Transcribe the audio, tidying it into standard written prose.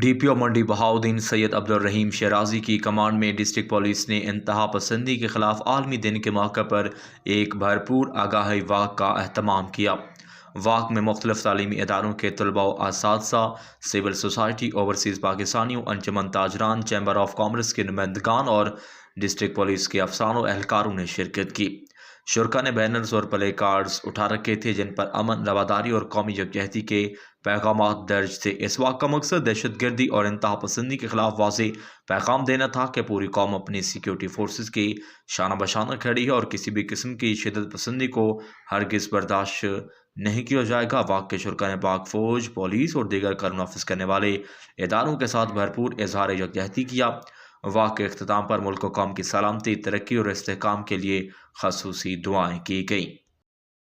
D P او منڈی بہاؤدین سید عبدالرحیم شیرازی کی command میں ڈسٹرکٹ پولیس نے انتہا پسندی کے خلاف عالمی دن کے موقع پر ایک بھرپور آگاہی واک کا اہتمام کیا۔ واک میں مختلف تعلیمی اداروں کے طلباء و اساتذہ، سول سوسائٹی، اوورسیز پاکستانیوں، انجمن تاجران، چیمبر آف کامرس کے نمائندگان اور ڈسٹرکٹ پولیس کے افسران و اہلکاروں نے شرکت کی۔ شرکاء نے بینرز اور پلے کارڈز اٹھا رکھے تھے جن پر امن، رواداری اور قومی یکجہتی کے پیغامات درج تھے۔ اس واک کا مقصد دہشت گردی اور انتہا پسندی کے خلاف واضح پیغام دینا تھا کہ پوری قوم اپنی سیکیورٹی فورسز کی شانہ بشانہ کھڑی ہے اور کسی بھی قسم کی شدت پسندی کو ہرگز برداشت نہیں کیا جائے گا۔ واک کے شرکاء نے پاک فوج، پولیس اور دیگر قانون نافذ کرنے والے اداروں کے ساتھ بھرپور اظہار یکجہتی کیا۔ واک کے اختتام پر ملک و قوم کی سلامتی، ترقی اور استحکام کے لیے خصوصی دعائیں کی گئیں۔